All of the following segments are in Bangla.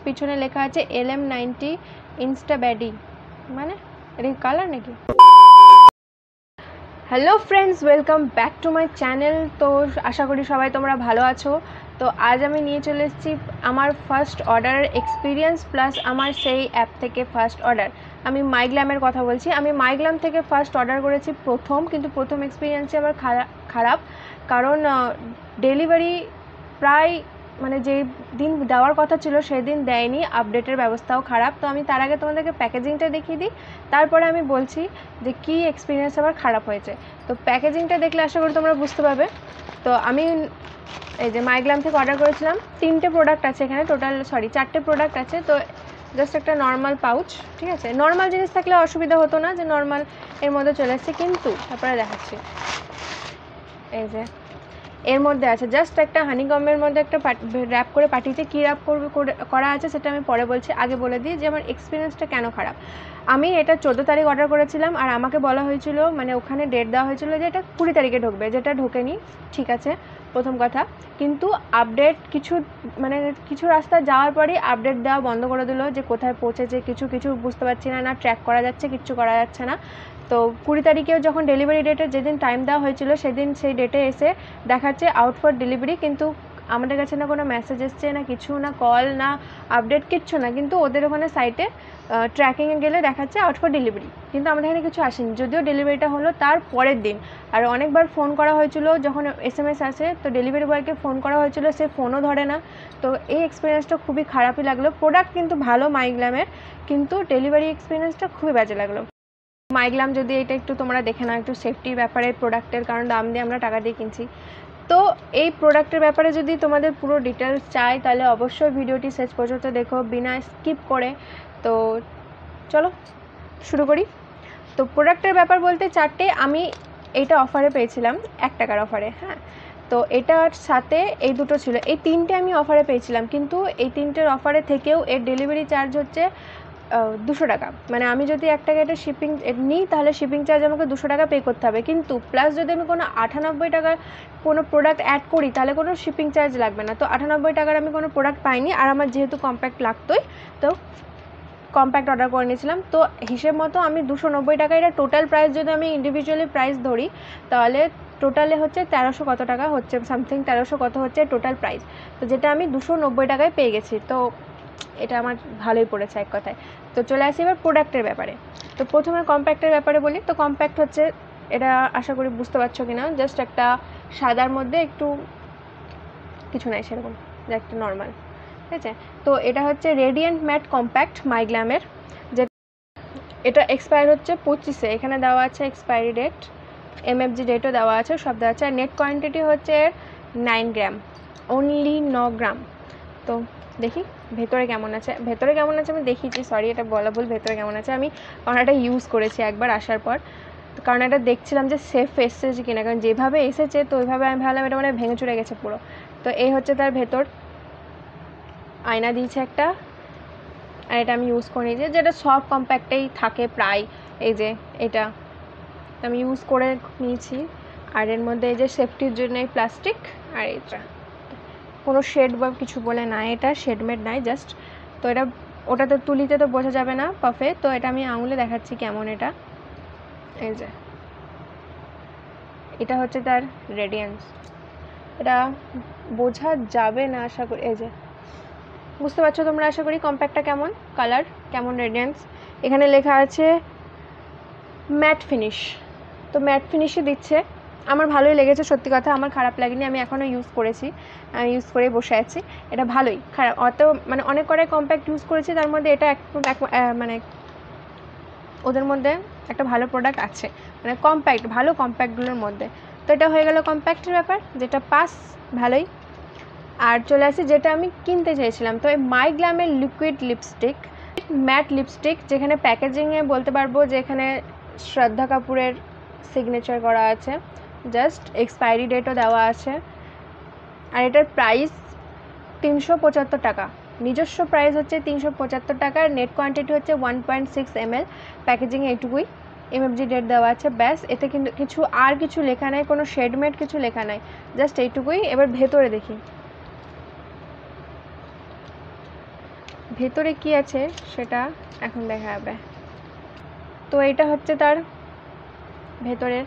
পিছনে লেখা আছে LM90 ইনস্টাব্যাডি, মানে এটা কালার নাকি? Hello friends, welcome back to my channel. তো আশা করি সবাই তোমরা ভালো আছো। তো আজ আমি নিয়ে চলে এসেছি আমার ফার্স্ট অর্ডারের এক্সপিরিয়েন্স প্লাস আমার সেই অ্যাপ থেকে ফার্স্ট অর্ডার। আমি মাইগ্ল্যামের কথা বলছি। আমি মাইগ্ল্যাম থেকে ফার্স্ট অর্ডার করেছি কিন্তু প্রথম এক্সপিরিয়েন্সই আবার খারাপ, কারণ ডেলিভারি প্রায় মানে যেই দিন দেওয়ার কথা ছিল সেই দিন দেয়নি, আপডেটের ব্যবস্থাও খারাপ। তো আমি তার আগে তোমাদেরকে প্যাকেজিংটা দেখিয়ে দিই, তারপরে আমি বলছি যে কী এক্সপিরিয়েন্স আবার খারাপ হয়েছে। তো প্যাকেজিংটা দেখলে আশা করি তোমরা বুঝতে পারবে। তো আমি এই যে মাইগ্ল্যাম থেকে অর্ডার করেছিলাম, 3টে প্রোডাক্ট আছে এখানে, 4টে প্রোডাক্ট আছে। তো জাস্ট একটা নর্মাল পাউচ, ঠিক আছে। নর্মাল জিনিস থাকলে অসুবিধা হতো না, যে নর্মাল এর মধ্যে চলে এসেছে, কিন্তু তারপরে দেখাচ্ছি। এই যে এর মধ্যে আছে জাস্ট একটা হানিকমের মধ্যে একটা র্যাপ করে পাঠিয়েছে। কী র্যাপ করা আছে সেটা আমি পরে বলছি, আগে বলে দিই যে আমার এক্সপিরিয়েন্সটা কেন খারাপ। আমি এটা 14 তারিখ অর্ডার করেছিলাম, আর আমাকে বলা হয়েছিল, মানে ওখানে ডেট দেওয়া হয়েছিল যে এটা 20 তারিখে ঢুকবে, যেটা ঢোকেনি, ঠিক আছে, প্রথম কথা। কিন্তু আপডেট কিছু রাস্তা যাওয়ার পরই আপডেট দেওয়া বন্ধ করে দিল, যে কোথায় পৌঁছেছে কিছু বুঝতে পারছি না, না ট্র্যাক করা যাচ্ছে, কিচ্ছু করা যাচ্ছে না। তো 20 তারিখেও যখন ডেলিভারি ডেটের যেদিন টাইম দেওয়া হয়েছিল সেদিন সেই ডেটে এসে দেখাচ্ছে আউট ফর ডেলিভারি, কিন্তু আমাদের কাছে না কোনো মেসেজ এসছে, না কিছু, না কল, না আপডেট, কিচ্ছু না। কিন্তু ওদের ওখানে সাইটে ট্র্যাকিংয়ে গেলে দেখাচ্ছে আউট ফর ডেলিভারি, কিন্তু আমাদের এখানে কিছু আসেনি, যদিও ডেলিভারিটা হলো তার পরের দিন। আর অনেকবার ফোন করা হয়েছিল, যখন SMS আসে তো ডেলিভারি বয়কে ফোন করা হয়েছিল, সে ফোনও ধরে না। তো এই এক্সপিরিয়েন্সটা খুবই খারাপই লাগলো। প্রোডাক্ট কিন্তু ভালো মাইগ্ল্যামের, কিন্তু ডেলিভারি এক্সপিরিয়েন্সটা খুবই বাজে লাগলো। মাইগ্ল্যাম যদি এটা একটু তোমরা দেখে নাও, একটু সেফটির ব্যাপারে প্রোডাক্টের, কারণ দাম দিয়ে আমরা টাকা দিয়ে কিনছি। তো এই প্রোডাক্টের ব্যাপারে যদি তোমাদের পুরো ডিটেলস চাই, তাহলে অবশ্যই ভিডিওটি শেষ পর্যন্ত দেখো বিনা স্কিপ করে। তো চলো শুরু করি। তো প্রোডাক্টের ব্যাপার বলতে 4টে আমি এইটা অফারে পেয়েছিলাম, 1 টাকার অফারে, হ্যাঁ। তো এটার সাথে এই দুটো ছিল, এই 3টে আমি অফারে পেয়েছিলাম, কিন্তু এই 3টের অফারে থেকেও এর ডেলিভারি চার্জ হচ্ছে 200 টাকা। মানে আমি যদি 1 টাকা এটা শিপিং নিই, তাহলে শিপিং চার্জ আমাকে 200 টাকা পে করতে হবে, কিন্তু প্লাস যদি আমি কোনো 98 টাকার কোনো প্রোডাক্ট অ্যাড করি, তাহলে কোনো শিপিং চার্জ লাগবে না। তো 98 টাকার আমি কোনো প্রোডাক্ট পাইনি, আর আমার যেহেতু কম্প্যাক্ট লাগতোই, তো কম্প্যাক্ট অর্ডার করে নিয়েছিলাম। তো হিসেব মতো আমি 290 টাকা, এটা টোটাল প্রাইস যদি আমি ইন্ডিভিজুয়ালি প্রাইস ধরি, তাহলে টোটালে হচ্ছে 1300 কত টাকা হচ্ছে, সামথিং 1300 কত হচ্ছে টোটাল প্রাইস। তো যেটা আমি 290 টাকায় পেয়ে গেছি, তো এটা আমার ভালোই পড়েছে এক কথায়। তো চলে আসি এবার প্রোডাক্টের ব্যাপারে। তো প্রথমে কম্প্যাক্টের ব্যাপারে বলি। তো কম্প্যাক্ট হচ্ছে, এটা আশা করি বুঝতে পারছো কি না, জাস্ট একটা সাদার মধ্যে একটু কিছু নাই সেরকম, যে একটা নর্মাল, ঠিক আছে। তো এটা হচ্ছে রেডিয়েন্ট ম্যাট কম্প্যাক্ট মাইগ্ল্যামের, যে এটা এক্সপায়ার হচ্ছে 25-এ, এখানে দেওয়া আছে এক্সপায়ারি ডেট, MFG ডেটও দেওয়া আছে, সব দেওয়া আছে। আর নেট কোয়ান্টিটি হচ্ছে 9 গ্রাম, অনলি 9 গ্রাম। তো দেখি ভেতরে কেমন আছে। আমি দেখিয়েছি, সরি এটা বলা ভুল, ভেতরে কেমন আছে আমি, কারণ এটা ইউজ করেছি একবার আসার পর, কারণ এটা দেখছিলাম যে সেফ এসেছে কিনা, কারণ যেভাবে এসেছে তো ওইভাবে আমি ভাবলাম এটা মানে ভেঙে চুরে গেছে পুরো। তো এই হচ্ছে তার ভেতর, আয়না দিয়েছে একটা, আর এটা আমি ইউজ করে নিয়েছি, যেটা সব কম্প্যাক্টেই থাকে প্রায়। এই যে এটা আমি ইউজ করে নিয়েছি। আর এর মধ্যে এই যে সেফটির জন্য এই প্লাস্টিক, আর এটা কোনো শেড বা কিছু বলে না, এটা শেডমেড নাই, জাস্ট। তো এটা ওটাতে তুলিতে তো বোঝা যাবে না পাফে, তো এটা আমি আঙুলে দেখাচ্ছি কেমন এটা। এই যে এটা হচ্ছে তার রেডিয়েন্স, এটা বোঝা যাবে না আশা করি, এই যে বুঝতে পারছো তোমরা আশা করি কম্প্যাক্টটা কেমন, কালার কেমন, রেডিয়েন্স। এখানে লেখা আছে ম্যাট ফিনিশ, তো ম্যাট ফিনিশই দিচ্ছে। আমার ভালোই লেগেছে, সত্যি কথা, আমার খারাপ লাগেনি, আমি এখনও ইউজ করেছি, ইউজ করে বসে আছি। এটা ভালোই, খারাপ অত মানে অনেক কটাই কম্প্যাক্ট ইউজ করেছি, তার মধ্যে এটা মানে ওদের মধ্যে একটা ভালো প্রোডাক্ট আছে, মানে কম্প্যাক্ট, ভালো কম্প্যাক্টগুলোর মধ্যে। তো এটা হয়ে গেল কম্প্যাক্টের ব্যাপার, যেটা পাস, ভালোই। আর চলে আসি যেটা আমি কিনতে চেয়েছিলাম। তো এই মাইগ্ল্যামের লিকুইড লিপস্টিক, ম্যাট লিপস্টিক, যেখানে প্যাকেজিংয়ে বলতে পারবো যে এখানে শ্রদ্ধা কাপুরের সিগনেচার করা আছে, জাস্ট এক্সপায়ারি ডেটও দেওয়া আছে। আর এটার প্রাইস 375 টাকা, নিজস্ব প্রাইস হচ্ছে 375 টাকা, নেট কোয়ান্টিটি হচ্ছে 1.6 ml, প্যাকেজিংয়ে এইটুকুই, MFG ডেট দেওয়া আছে, ব্যাস। এতে কিন্তু কিছু লেখা নাই, কোনো শেডমেড কিছু লেখা নাই, জাস্ট এইটুকুই। এবার ভেতরে দেখি, ভেতরে কি আছে সেটা এখন দেখা যাবে। তো এটা হচ্ছে তার ভেতরের,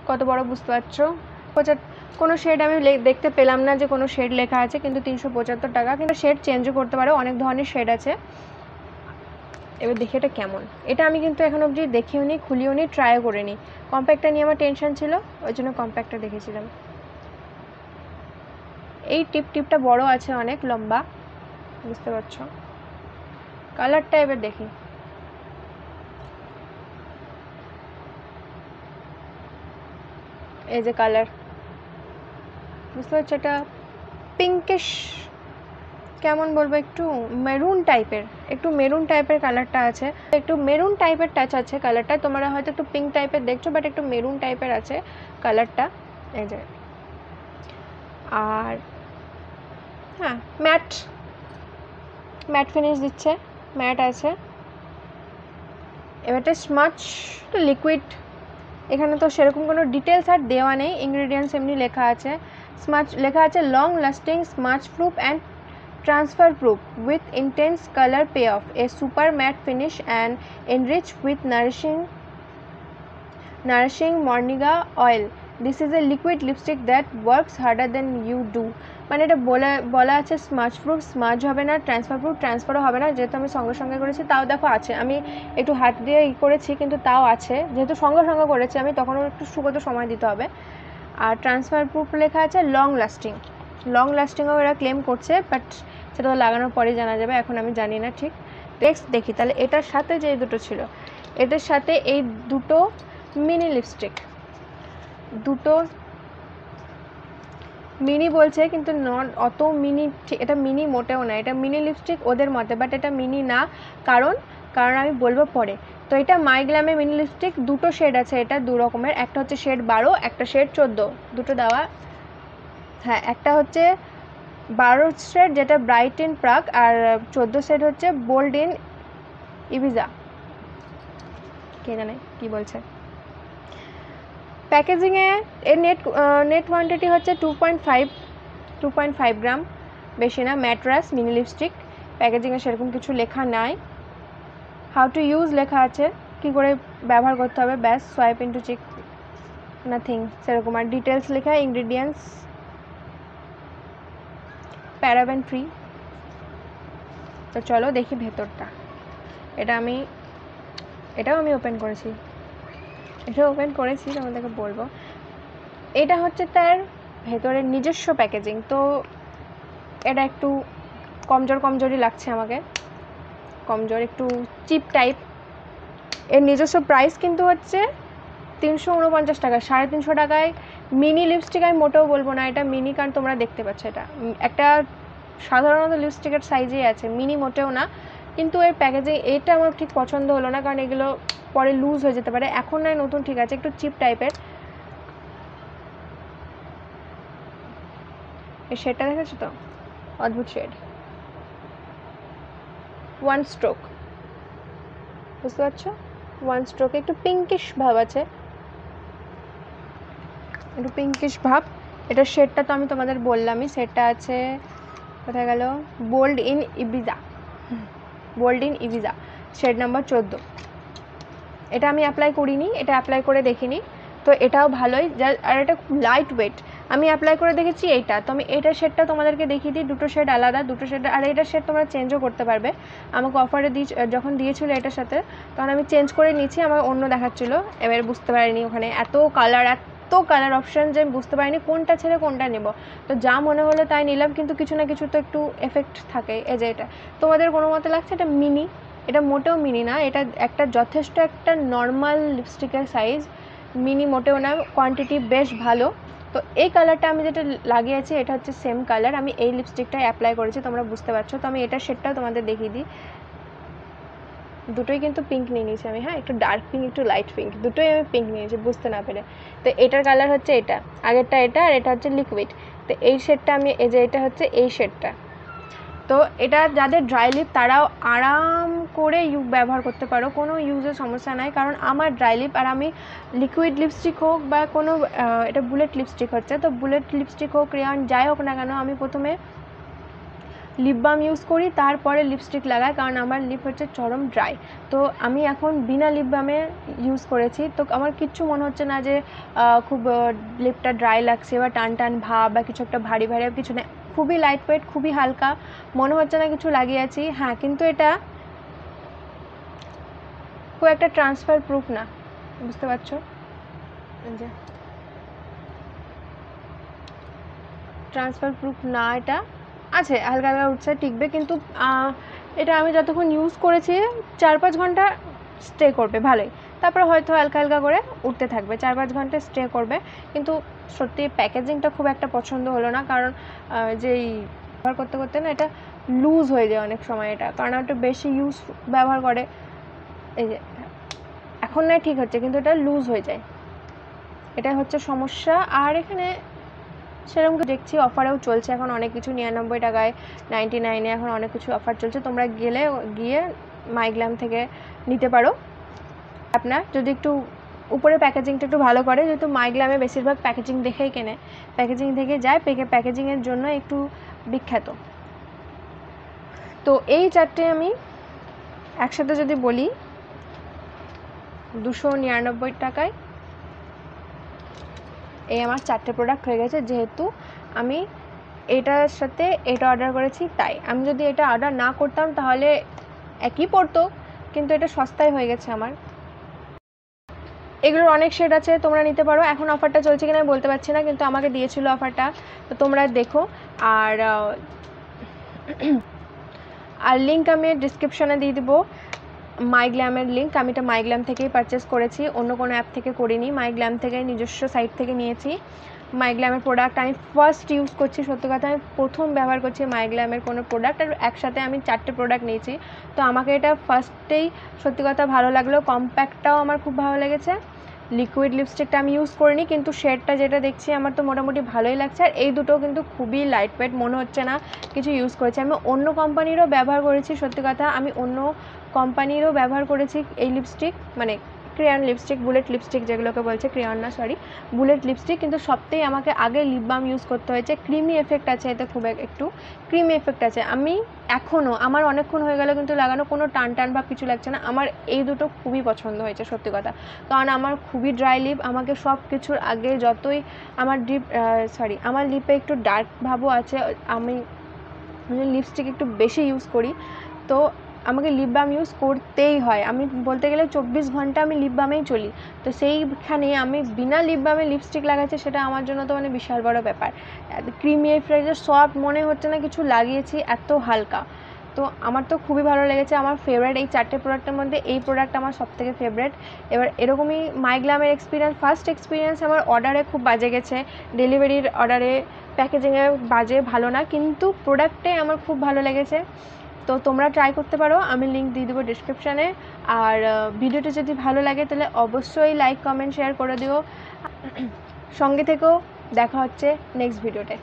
কত বড় বুঝতে পারছো। কোনো শেড আমি দেখতে পেলাম না যে কোনো শেড লেখা আছে, কিন্তু 375 টাকা। কিন্তু শেড চেঞ্জও করতে পারো, অনেক ধরনের শেড আছে। এবার দেখি এটা কেমন। এটা আমি কিন্তু এখন অবধি দেখিও নি, খুলিও নি, ট্রাইও করে নি। কম্প্যাক্টটা নিয়ে আমার টেনশন ছিল, ওই জন্য কম্প্যাক্টটা দেখেছিলাম। এই টিপটা বড় আছে, অনেক লম্বা, বুঝতে পারছো। কালারটা এবার দেখি। এই যে কালার, বুঝতে পারছো, এটা পিঙ্কিশ, কেমন বলবো, একটু মেরুন টাইপের কালারটা আছে, একটু মেরুন টাইপের টাচ আছে কালারটা। তোমরা হয়তো একটু পিঙ্ক টাইপের দেখছো, বাট একটু মেরুন টাইপের আছে কালারটা। এই যে, আর হ্যাঁ ম্যাট ফিনিশ দিচ্ছে, ম্যাট আছে। এবারটা স্মাচ তো লিকুইড, এখানে তো সেরকম কোনো ডিটেলস আর দেওয়া নেই, ইনগ্রেডিয়েন্টস এমনি লেখা আছে। স্মাচ লেখা আছে long lasting smudge proof and transfer proof with intense color payoff, a super matte finish and enriched with nourishing Morniga oil. This is a liquid lipstick that works harder than you do. মানে এটা বলা আছে স্মাচ প্রুফ, স্মাচ হবে না, ট্রান্সফারও হবে না, যেহেতু আমি সঙ্গে সঙ্গে করেছি। তাও দেখো আছে, আমি একটু হাত দিয়ে করেছি, কিন্তু তাও আছে, যেহেতু সঙ্গে সঙ্গে করেছি আমি, তখনও একটু শুকোতে সময় দিতে হবে। আর ট্রান্সফার প্রুফ লেখা আছে লং লাস্টিংও এরা ক্লেম করছে, বাট সেটা তো লাগানোর পরেই জানা যাবে, এখন আমি জানি না ঠিক। নেক্সট দেখি তাহলে এটার সাথে যে দুটো ছিল, এটার সাথে এই দুটো মিনি লিপস্টিক, দুটো মিনি বলছে, কিন্তু নট অত মিনি, এটা মিনি মোটেও না, এটা মিনি লিপস্টিক ওদের মতে, বাট এটা মিনি না। কারণ আমি বলবো পরে। তো এটা মাই গ্ল্যামের মিনি লিপস্টিক, দুটো শেড আছে, এটা দু রকমের, একটা হচ্ছে শেড 12, একটা শেড 14, দুটো দেওয়া। হ্যাঁ, একটা হচ্ছে 12 শেড যেটা ব্রাইট ইন প্রাগ, আর 14 শেড হচ্ছে বোল্ড ইন ইবিজা, কে জানে কি বলছে। প্যাকেজিংয়ে এর নেট কোয়ান্টিটি হচ্ছে 2.5 গ্রাম, বেশি না। ম্যাট্রাস মিনি লিপস্টিক, প্যাকেজিংয়ে সেরকম কিছু লেখা নাই। হাউ টু ইউজ লেখা আছে, কি করে ব্যবহার করতে হবে, ব্যাস সোয়াইপ ইনটু চিক, নাথিং সেরকম। আর ডিটেলস লেখা, ইনগ্রিডিয়েন্টস প্যারাবেন ফ্রি। তো চলো দেখি ভেতরটা। এটাও আমি ওপেন করেছি, তোমাদেরকে বলবো। এটা হচ্ছে তার ভেতরের নিজস্ব প্যাকেজিং, তো এটা একটু কমজোরি লাগছে আমাকে, একটু চিপ টাইপ। এর নিজস্ব প্রাইস কিন্তু হচ্ছে 349 টাকা, 350 টাকায় মিনি লিপস্টিক আমি মোটেও বলবো না এটা মিনি, কারণ তোমরা দেখতে পাচ্ছ এটা একটা সাধারণত লিপস্টিকের সাইজেই আছে, মিনি মোটেও না। কিন্তু এর প্যাকেজিং এটা আমার ঠিক পছন্দ হলো না, কারণ এগুলো পরে লুজ হয়ে যেতে পারে। এখন নয়, নতুন ঠিক আছে, একটু চিপ টাইপের। এই শেডটা দেখেছো তো, অদ্ভুত শেড, ওয়ান স্ট্রোক, বুঝতে পারছো, ওয়ান স্ট্রোকে একটু পিঙ্কিশ ভাব আছে, একটু পিঙ্কিশ ভাব। এটার শেডটা তো আমি তোমাদের বললামই, শেডটা আছে কোথায় গেল, bold in Ibiza, shade number 14। এটা আমি অ্যাপ্লাই করিনি, এটা অ্যাপ্লাই করে দেখিনি, তো এটাও ভালোই। আর এটা খুব লাইট ওয়েট, আমি অ্যাপ্লাই করে দেখেছি এইটা। তো আমি এটার শেডটা তোমাদেরকে দেখিয়ে দিই, দুটো শেড আলাদা, দুটো শেড। আর এটার শেড তোমরা চেঞ্জও করতে পারবে, আমাকে অফারে যখন দিয়েছিলো এটার সাথে, তখন আমি চেঞ্জ করে নিয়েছি, আমার অন্য দেখাচ্ছিলো, এবার বুঝতে পারিনি, ওখানে এত কালার অপশান যে আমি বুঝতে পারিনি কোনটা ছেড়ে কোনটা নেব। তো যা মনে হলো তাই নিলাম, কিন্তু কিছু না কিছু তো একটু এফেক্ট থাকে। এই যে এটা তোমাদের কোনো মতে লাগছে এটা মিনি, এটা মোটেও মিনি না, এটা একটা যথেষ্ট একটা নর্মাল লিপস্টিকের সাইজ, মিনি মোটেও না, কোয়ান্টিটি বেশ ভালো। তো এই কালারটা আমি যেটা লাগিয়েছি এটা হচ্ছে সেম কালার, আমি এই লিপস্টিকটাই অ্যাপ্লাই করেছি, তোমরা বুঝতে পারছো। তো আমি এটার শেডটাও তোমাদের দেখিয়ে দিই, দুটোই কিন্তু পিঙ্ক নিয়ে নিয়েছি আমি, হ্যাঁ, একটু ডার্ক পিঙ্ক একটু লাইট পিঙ্ক, দুটোই আমি পিঙ্ক নিয়েছি বুঝতে না পেরে। তো এটার কালার হচ্ছে এটা, আগেরটা এটা, আর এটা হচ্ছে লিকুইড। তো এই শেডটা আমি, এই যে এটা হচ্ছে এই শেডটা। তো এটা যাদের ড্রাই লিপ তারাও আরাম করে ব্যবহার করতে পারো, কোনো ইউজের সমস্যা নাই। কারণ আমার ড্রাই লিপ, আর আমি লিকুইড লিপস্টিক হোক বা কোনো, এটা বুলেট লিপস্টিক হচ্ছে, তো বুলেট লিপস্টিক হোক, রেয়ন যাই হোক না কেন, আমি প্রথমে লিপ বাম ইউজ করি, তারপরে লিপস্টিক লাগাই, কারণ আমার লিপ হচ্ছে চরম ড্রাই। তো আমি এখন বিনা লিপ বামে ইউজ করেছি, তো আমার কিচ্ছু মনে হচ্ছে না যে খুব লিপটা ড্রাই লাগছে বা টান টান ভাব বা কিছু একটা ভারী ভারী কিছু না, খুবই লাইট ওয়েট, খুবই হালকা, মনে হচ্ছে না কিছু লাগিয়েছি। হ্যাঁ, কিন্তু এটা খুব একটা ট্রান্সফার প্রুফ না, বুঝতে পারছো? যে ট্রান্সফার প্রুফ না, এটা আছে হালকা হালকা উঠছে, টিকবে, কিন্তু এটা আমি যতক্ষণ ইউজ করেছি 4-5 ঘন্টা স্টে করবে ভালোই, তারপরে হয়তো হালকা হালকা করে উঠতে থাকবে, 4-5 ঘন্টা স্টে করবে। কিন্তু সত্যি প্যাকেজিংটা খুব একটা পছন্দ হলো না, কারণ যেই ব্যবহার করতে করতে না এটা লুজ হয়ে যায় অনেক সময়, এটা কারণ একটু বেশি ইউজ ব্যবহার করে, এই যে এখন না ঠিক হচ্ছে, কিন্তু এটা লুজ হয়ে যায়, এটা হচ্ছে সমস্যা। আর এখানে সেরকম দেখছি অফারেও চলছে এখন অনেক কিছু, 99 টাকায়, 99-এ এখন অনেক কিছু অফার চলছে, তোমরা গিয়ে মাইগ্ল্যাম থেকে নিতে পারো। আপনার যদি একটু উপরে প্যাকেজিংটা একটু ভালো করে, যেহেতু মাইগ্ল্যামে বেশিরভাগ প্যাকেজিং দেখেই কেনে, প্যাকেজিং থেকে যায়, প্যাকেজিংয়ের জন্য একটু বিখ্যাত। তো এই চারটে আমি একসাথে যদি বলি 299 টাকায় এই আমার 4টে প্রোডাক্ট হয়ে গেছে, যেহেতু আমি এটার সাথে এটা অর্ডার করেছি তাই। আমি যদি এটা অর্ডার না করতাম তাহলে একই পড়তো, কিন্তু এটা সস্তায় হয়ে গেছে আমার। এগুলোর অনেক শেড আছে, তোমরা নিতে পারো। এখন অফারটা চলছে কিনা আমি বলতে পারছি না, কিন্তু আমাকে দিয়েছিল অফারটা, তো তোমরা দেখো। আর লিঙ্ক আমি ডিসক্রিপশনে দিয়ে দেবো, মাইগ্ল্যামের লিঙ্ক। আমি এটা মাইগ্ল্যাম থেকেই পারচেস করেছি, অন্য কোনো অ্যাপ থেকে করিনি, মাইগ্ল্যাম থেকে নিজস্ব সাইট থেকে নিয়েছি। মাইগ্ল্যামের প্রোডাক্ট আমি ফার্স্ট ইউজ করছি, সত্যি কথা আমি প্রথম ব্যবহার করছি মাইগ্ল্যামের কোনো প্রোডাক্ট, আর একসাথে আমি 4টে প্রোডাক্ট নিয়েছি। তো আমাকে এটা ফার্স্টেই সত্যি কথা ভালো লাগলো, কম্প্যাক্টটাও আমার খুব ভালো লেগেছে। লিকুইড লিপস্টিকটা আমি ইউজ করিনি, কিন্তু শেডটা যেটা দেখছি আমার তো মোটামুটি ভালোই লাগছে। আর এই দুটো কিন্তু খুবই লাইট ওয়েট, মনে হচ্ছে না কিছু ইউজ করেছি। আমি অন্য কোম্পানিরও ব্যবহার করেছি, সত্যি কথা আমি অন্য কোম্পানিরও ব্যবহার করেছি এই লিপস্টিক, মানে ক্রেয়ন লিপস্টিক, বুলেট লিপস্টিক যেগুলোকে বলছে, ক্রেয়ন না সরি, বুলেট লিপস্টিক। কিন্তু সবথেকে আমাকে আগে লিপ বাম ইউজ করতে হয়েছে, ক্রিমি এফেক্ট আছে এতে, খুব একটু ক্রিমি এফেক্ট আছে। আমি এখনও আমার অনেকক্ষণ হয়ে গেল কিন্তু লাগানো, কোনো টান টান বা কিছু লাগছে না। আমার এই দুটো খুবই পছন্দ হয়েছে সত্যি কথা, কারণ আমার খুবই ড্রাই লিপ। আমাকে সব কিছুর আগে যতই আমার আমার লিপে একটু ডার্ক ভাবও আছে, আমি লিপস্টিক একটু বেশি ইউজ করি, তো আমাকে লিপ বাম ইউজ করতেই হয়। আমি বলতে গেলে 24 ঘন্টা আমি লিপ বামেই চলি, তো সেইখানে আমি বিনা লিপ বামে লিপস্টিক লাগাচ্ছি, সেটা আমার জন্য তো মানে বিশাল বড় ব্যাপার। ক্রিমি ফ্রেজের সফট, মনে হচ্ছে না কিছু লাগিয়েছি, এত হালকা। তো আমার তো খুবই ভালো লেগেছে, আমার ফেভারিট এই 4টে প্রোডাক্টের মধ্যে এই প্রোডাক্ট আমার সবথেকে ফেভারিট। এবার এরকমই মাইগ্ল্যামের ফার্স্ট এক্সপিরিয়েন্স আমার অর্ডারে খুব বাজে গেছে, ডেলিভারির অর্ডারে প্যাকেজিংয়ে বাজে, ভালো না, কিন্তু প্রোডাক্টে আমার খুব ভালো লেগেছে। তো তোমরা ট্রাই করতে পারো, আমি লিঙ্ক দিয়ে দেবো ডিসক্রিপশানে। আর ভিডিওটা যদি ভালো লাগে তাহলে অবশ্যই লাইক কমেন্ট শেয়ার করে দিও, সঙ্গে থেকেও। দেখা হচ্ছে নেক্সট ভিডিওতে।